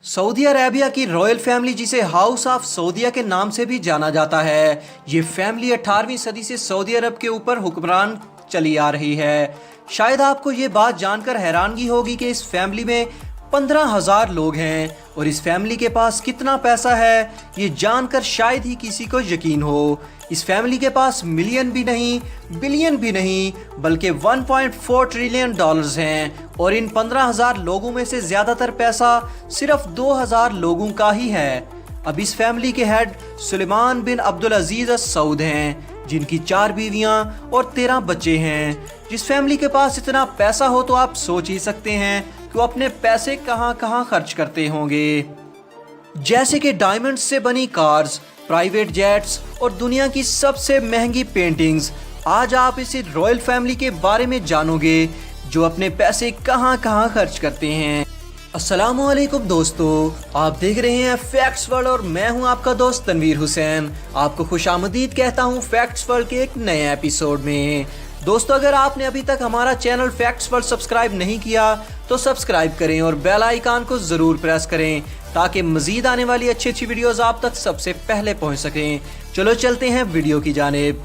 Saudi Arabia की royal family, जिसे house of सऊदिया के नाम से भी जाना जाता है, ये फैमिली 18वीं सदी से सऊदी अरब के ऊपर हुक्मरान चली आ रही है। शायद आपको ये बात जानकर हैरानगी होगी कि इस फैमिली में 15,000 लोग हैं और इस फैमिली के पास कितना पैसा है ये जानकर शायद ही किसी को यकीन हो। इस फैमिली के पास मिलियन भी नहीं, बिलियन भी नहीं, बल्कि 1.4 ट्रिलियन डॉलर्स हैं और इन 15,000 लोगों में से ज़्यादातर पैसा सिर्फ 2,000 लोगों का ही है। अब इस फैमिली के हेड सुलेमान बिन अब्दुल अजीज अल सऊद हैं, जिनकी 4 बीवियां और 13 बच्चे हैं। जिस फैमिली के पास इतना पैसा हो तो आप सोच ही सकते हैं कि वो अपने पैसे कहां कहां खर्च करते होंगे। जैसे कि डायमंड से बनी कार्स, प्राइवेट जेट्स और दुनिया की सबसे महंगी पेंटिंग्स। आज आप इस रॉयल फैमिली के बारे में जानोगे जो अपने पैसे कहां कहां खर्च करते हैं। अस्सलामुअलैकुम दोस्तों, आप देख रहे हैं फैक्ट्स वर्ल्ड और मैं हूं आपका दोस्त तनवीर हुसैन। आपको खुशामदीद कहता हूं फैक्ट्स वर्ल्ड के एक नए एपिसोड में। दोस्तों, अगर आपने अभी तक हमारा चैनल फैक्ट्स वर्ल्ड सब्सक्राइब नहीं किया तो सब्सक्राइब करें और बेल आइकन को ज़रूर प्रेस करें ताकि मज़ीद आने वाली अच्छी अच्छी वीडियोस आप तक सबसे पहले पहुंच सकें। चलो चलते हैं वीडियो की जानिब।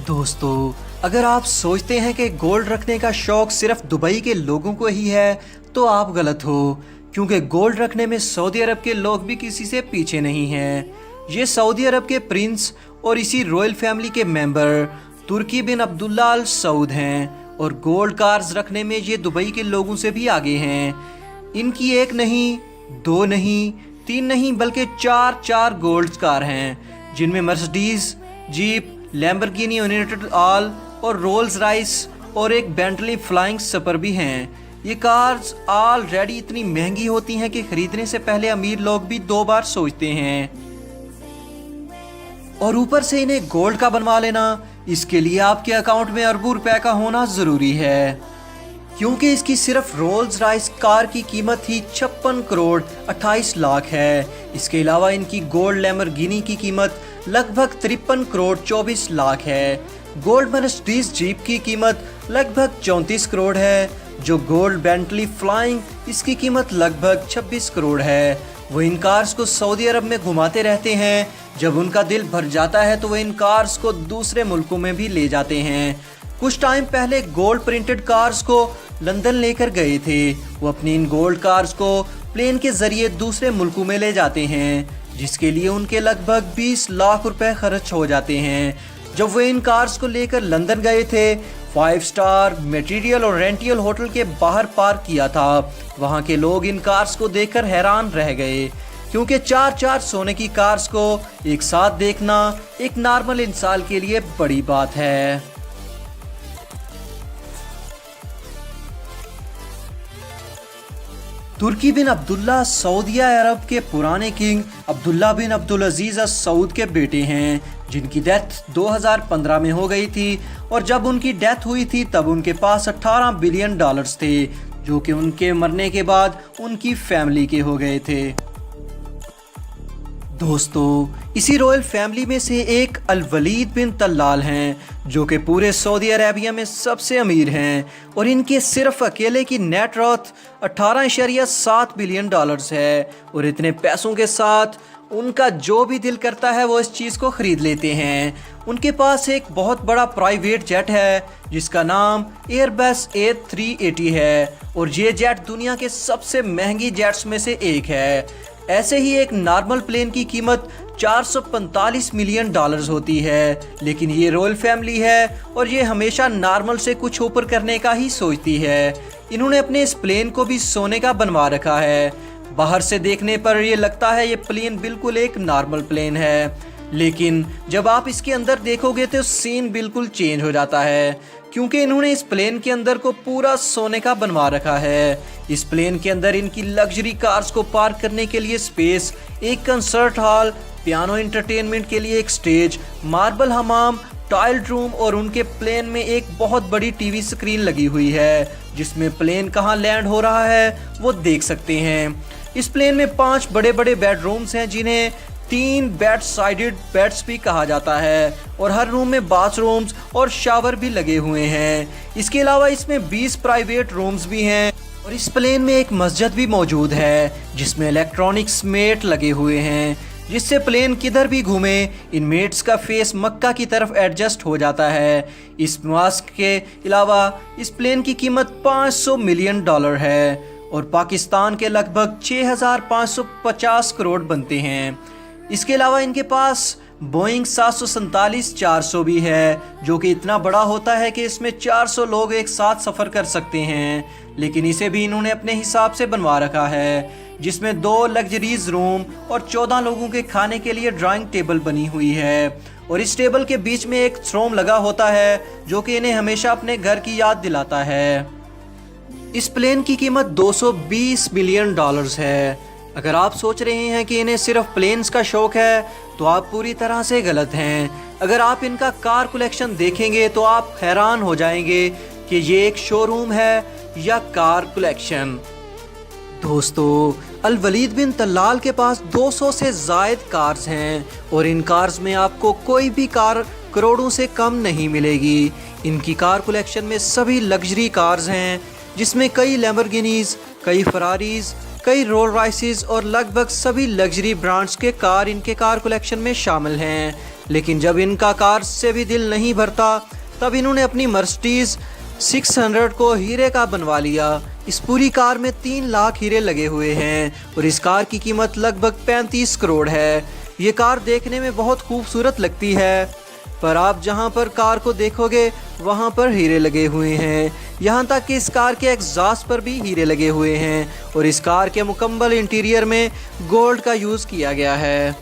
दोस्तों, अगर आप सोचते हैं कि गोल्ड रखने का शौक सिर्फ दुबई के लोगों को ही है तो आप गलत हो, क्योंकि गोल्ड रखने में सऊदी अरब के लोग भी किसी से पीछे नहीं हैं। ये सऊदी अरब के प्रिंस और इसी रॉयल फैमिली के मेंबर तुर्की बिन अब्दुल्ला अल सऊद हैं और गोल्ड कार्स रखने में ये दुबई के लोगों से भी आगे हैं। इनकी एक नहीं, दो नहीं, तीन नहीं, बल्कि चार गोल्ड कार हैं, जिनमें मर्सिडीज, जीप, लैम्बोर्गिनी यूनाइटेड आल और रोल्स राइस और एक बेंटली फ्लाइंग सपर भी हैं। ये कार्स ऑलरेडी इतनी महंगी होती हैं कि खरीदने से पहले अमीर लोग भी 2 बार सोचते हैं, और ऊपर से इन्हें गोल्ड का बनवा लेना, इसके लिए आपके अकाउंट में अरबों रुपए का होना ज़रूरी है, क्योंकि इसकी सिर्फ रोल्स राइस कार की कीमत ही 56 करोड़ 28 लाख है। इसके अलावा इनकी गोल्ड लैम्बोर्गिनी की कीमत लगभग 53 करोड़ 24 लाख है। गोल्ड मर्सिडीज जीप की कीमत लगभग 34 करोड़ है। जो गोल्ड बेंटली फ्लाइंग, इसकी कीमत लगभग 26 करोड़ है। वो इन कार्स को सऊदी अरब में घुमाते रहते हैं। जब उनका दिल भर जाता है तो वो इन कार्स को दूसरे मुल्कों में भी ले जाते हैं। कुछ टाइम पहले गोल्ड प्रिंटेड कार्स को लंदन लेकर गए थे। वो अपनी इन गोल्ड कार्स को प्लेन के जरिए दूसरे मुल्कों में ले जाते हैं, जिसके लिए उनके लगभग 20 लाख रुपए खर्च हो जाते हैं। जब वो इन कार्स को लेकर लंदन गए थे, 5 स्टार मटेरियल और रेंटियल होटल के बाहर पार्क किया था। वहाँ के लोग इन कार्स को देखकर हैरान रह गए, क्योंकि 4 सोने की कार्स को एक साथ देखना एक नॉर्मल इंसान के लिए बड़ी बात है। तुर्की बिन अब्दुल्ला सऊदी अरब के पुराने किंग अब्दुल्ला बिन अब्दुल अजीज अल सऊद के बेटे हैं, जिनकी डेथ 2015 में हो गई थी। और जब उनकी डेथ हुई थी तब उनके पास 18 बिलियन डॉलर्स थे, जो कि उनके मरने के बाद उनकी फैमिली के हो गए थे। दोस्तों, इसी रॉयल फैमिली में से एक अल वलीद बिन तलाल हैं, जो कि पूरे सऊदी अरेबिया में सबसे अमीर हैं, और इनके सिर्फ अकेले की नेट वर्थ 18.7 बिलियन डॉलर्स है। और इतने पैसों के साथ उनका जो भी दिल करता है वो इस चीज़ को ख़रीद लेते हैं। उनके पास एक बहुत बड़ा प्राइवेट जेट है जिसका नाम एयरबस A380 है, और ये जेट दुनिया के सबसे महंगी जेट्स में से एक है। ऐसे ही एक नॉर्मल प्लेन की कीमत 445 मिलियन डॉलर्स होती है, लेकिन ये रॉयल फैमिली है और ये हमेशा नॉर्मल से कुछ ऊपर करने का ही सोचती है। इन्होंने अपने इस प्लेन को भी सोने का बनवा रखा है। बाहर से देखने पर ये लगता है ये प्लेन बिल्कुल एक नॉर्मल प्लेन है, लेकिन जब आप इसके अंदर देखोगे तो सीन बिल्कुल चेंज हो जाता है, क्योंकि इन्होंने इस प्लेन के अंदर को पूरा सोने का बनवा रखा है। इस प्लेन के अंदर इनकी लग्जरी कार्स को पार्क करने के लिए स्पेस, एक कंसर्ट हॉल, पियानो एंटरटेनमेंट के लिए एक स्टेज, मार्बल हमाम, टॉयलेट रूम, और उनके प्लेन में एक बहुत बड़ी टीवी स्क्रीन लगी हुई है, जिसमें प्लेन कहाँ लैंड हो रहा है वो देख सकते हैं। इस प्लेन में 5 बड़े बड़े बेडरूम्स हैं, जिन्हें 3 बेड साइडेड बेड्स भी कहा जाता है, और हर रूम में बाथरूम्स और शावर भी लगे हुए हैं। इसके अलावा इसमें 20 प्राइवेट रूम्स भी हैं, और इस प्लेन में एक मस्जिद भी मौजूद है जिसमें इलेक्ट्रॉनिक्स मेट लगे हुए हैं, जिससे प्लेन किधर भी घूमे इन मेट्स का फेस मक्का की तरफ एडजस्ट हो जाता है। इस मास्क के अलावा इस प्लेन की कीमत $500 मिलियन है और पाकिस्तान के लगभग 6,550 करोड़ बनते हैं। इसके अलावा इनके पास बोइंग 747-400 भी है, जो कि इतना बड़ा होता है कि इसमें 400 लोग एक साथ सफ़र कर सकते हैं, लेकिन इसे भी इन्होंने अपने हिसाब से बनवा रखा है, जिसमें 2 लग्जरीज रूम और 14 लोगों के खाने के लिए ड्राइंग टेबल बनी हुई है। और इस टेबल के बीच में एक थ्रोन लगा होता है जो कि इन्हें हमेशा अपने घर की याद दिलाता है। इस प्लेन की कीमत $220 मिलियन है। अगर आप सोच रहे हैं कि इन्हें सिर्फ प्लेन्स का शौक है तो आप पूरी तरह से गलत हैं। अगर आप इनका कार कलेक्शन देखेंगे तो आप हैरान हो जाएंगे कि ये एक शोरूम है या कार कलेक्शन। दोस्तों, अल वलीद बिन तलाल के पास 200 से ज़ायद कार्स हैं और इन कार्स में आपको कोई भी कार करोड़ों से कम नहीं मिलेगी। इनकी कार कलेक्शन में सभी लग्जरी कार्स हैं, जिसमें कई लैम्बोर्गिनीज, कई फरारीज, कई रोल रॉयसेस और लगभग सभी लग्जरी ब्रांड्स के कार इनके कार कलेक्शन में शामिल हैं। लेकिन जब इनका कार से भी दिल नहीं भरता तब इन्होंने अपनी मर्सिडीज 600 को हीरे का बनवा लिया। इस पूरी कार में 3 लाख हीरे लगे हुए हैं और इस कार की कीमत लगभग 35 करोड़ है। ये कार देखने में बहुत खूबसूरत लगती है, पर आप जहां पर कार को देखोगे वहां पर हीरे लगे हुए हैं। यहां तक कि इस कार के एग्जॉस्ट पर भी हीरे लगे हुए हैं और इस कार के मुकम्मल इंटीरियर में गोल्ड का यूज़ किया गया है।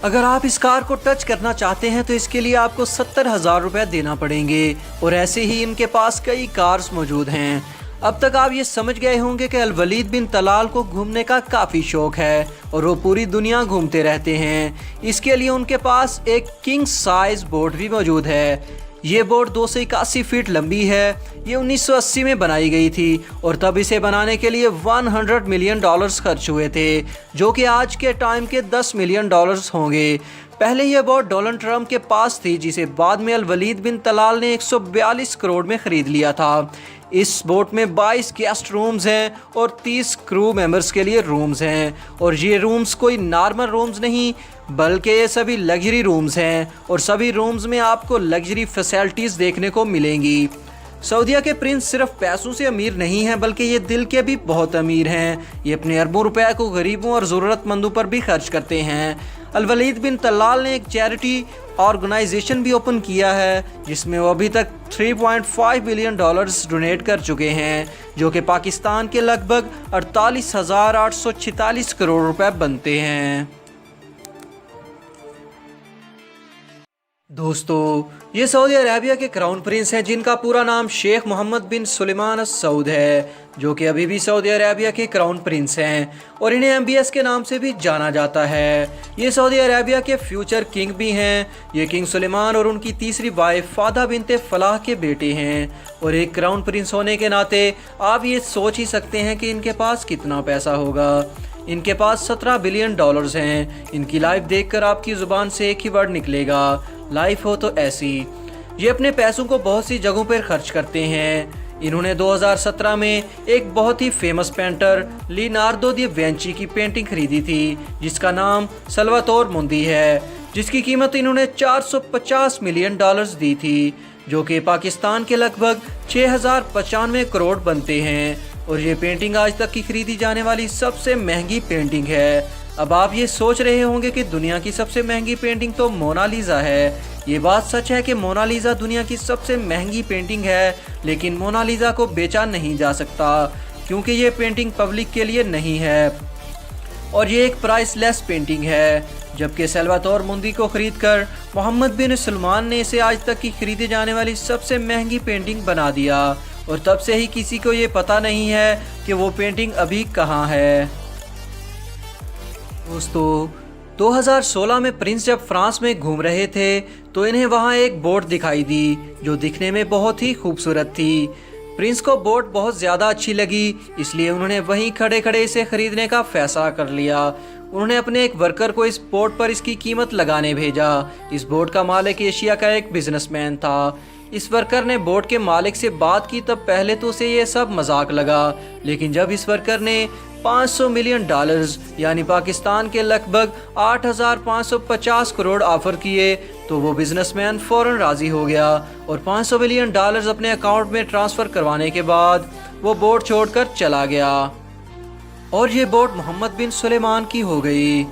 अगर आप इस कार को टच करना चाहते हैं तो इसके लिए आपको 70,000 रुपये देना पड़ेंगे और ऐसे ही इनके पास कई कार्स मौजूद हैं। अब तक आप ये समझ गए होंगे कि अल वलीद बिन तलाल को घूमने का काफ़ी शौक है और वो पूरी दुनिया घूमते रहते हैं। इसके लिए उनके पास एक किंग साइज बोट भी मौजूद है। ये बोट 281 फीट लंबी है। ये 1980 में बनाई गई थी और तब इसे बनाने के लिए $100 मिलियन खर्च हुए थे, जो कि आज के टाइम के $10 मिलियन होंगे। पहले यह बोट डोनाल्ड ट्रंप के पास थी, जिसे बाद में अल वलीद बिन तलाल ने 142 करोड़ में ख़रीद लिया था। इस बोट में 22 गेस्ट रूम्स हैं और 30 क्रू मेंबर्स के लिए रूम्स हैं और ये रूम्स कोई नॉर्मल रूम्स नहीं बल्कि ये सभी लग्जरी रूम्स हैं और सभी रूम्स में आपको लग्जरी फैसिलिटीज़ देखने को मिलेंगी। सऊदीया के प्रिंस सिर्फ पैसों से अमीर नहीं हैं बल्कि ये दिल के भी बहुत अमीर हैं। ये अपने अरबों रुपए को गरीबों और ज़रूरतमंदों पर भी खर्च करते हैं। अल वलीद बिन तलाल ने एक चैरिटी ऑर्गेनाइजेशन भी ओपन किया है जिसमें वो अभी तक $3.5 बिलियन डोनेट कर चुके हैं, जो कि पाकिस्तान के लगभग 48,846 करोड़ रुपए बनते हैं। दोस्तों, ये सऊदी अरेबिया के क्राउन प्रिंस हैं जिनका पूरा नाम शेख मोहम्मद बिन सुलेमान सऊद है, जो कि अभी भी सऊदी अरेबिया के क्राउन प्रिंस हैं और इन्हें MBS के नाम से भी जाना जाता है। ये सऊदी अरेबिया के फ्यूचर किंग भी हैं। ये किंग सुलेमान और उनकी तीसरी वाइफ फादा बिनते फलाह के बेटे हैं और एक क्राउन प्रिंस होने के नाते आप ये सोच ही सकते हैं कि इनके पास कितना पैसा होगा। इनके पास $17 बिलियन हैं। इनकी लाइफ देखकर आपकी ज़ुबान से एक ही वर्ड निकलेगा, लाइफ हो तो ऐसी। ये अपने पैसों को बहुत सी जगहों पर खर्च करते हैं। इन्होंने 2017 में एक बहुत ही famous painter Leonardo da Vinci की पेंटिंग खरीदी थी जिसका नाम सल्वातोर मुंदी है, जिसकी कीमत इन्होंने $450 मिलियन दी थी, जो कि पाकिस्तान के लगभग 6,095 करोड़ बनते हैं और ये पेंटिंग आज तक की खरीदी जाने वाली सबसे महंगी पेंटिंग है। अब आप ये सोच रहे होंगे कि दुनिया की सबसे महंगी पेंटिंग तो मोनालिसा है। ये बात सच है कि मोनालिसा दुनिया की सबसे महंगी पेंटिंग है, लेकिन मोनालिसा को बेचा नहीं जा सकता क्योंकि ये पेंटिंग पब्लिक के लिए नहीं है और ये एक प्राइसलेस पेंटिंग है। जबकि सल्वातोर मुंदी को खरीदकर मोहम्मद बिन सलमान ने इसे आज तक की खरीदी जाने वाली सबसे महंगी पेंटिंग बना दिया और तब से ही किसी को ये पता नहीं है कि वो पेंटिंग अभी कहाँ है। दोस्तों, 2016 में प्रिंस जब फ्रांस में घूम रहे थे तो इन्हें वहाँ एक बोट दिखाई दी जो दिखने में बहुत ही खूबसूरत थी। प्रिंस को बोट बहुत ज़्यादा अच्छी लगी, इसलिए उन्होंने वहीं खड़े खड़े इसे खरीदने का फैसला कर लिया। उन्होंने अपने एक वर्कर को इस बोट पर इसकी कीमत लगाने भेजा। इस बोट का मालिक एशिया का एक बिजनेसमैन था। इस वर्कर ने बोट के मालिक से बात की तब पहले तो उसे ये सब मजाक लगा, लेकिन जब इस वर्कर ने 500 मिलियन डॉलर्स यानी पाकिस्तान के लगभग 8,550 करोड़ ऑफर किए तो वो बिजनेसमैन फौरन राजी हो गया और 500 मिलियन डॉलर्स अपने अकाउंट में ट्रांसफ़र करवाने के बाद वो बोट छोड़कर चला गया और ये बोट मोहम्मद बिन सुलेमान की हो गई।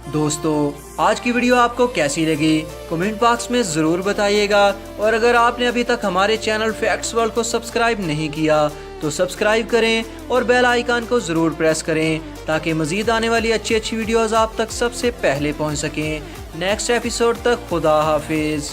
दोस्तों, आज की वीडियो आपको कैसी लगी कमेंट बॉक्स में ज़रूर बताइएगा और अगर आपने अभी तक हमारे चैनल फैक्ट्स वर्ल्ड को सब्सक्राइब नहीं किया तो सब्सक्राइब करें और बेल आइकन को ज़रूर प्रेस करें ताकि मज़ीद आने वाली अच्छी वीडियोज़ आप तक सबसे पहले पहुंच सकें। नेक्स्ट एपिसोड तक खुदा हाफिज़।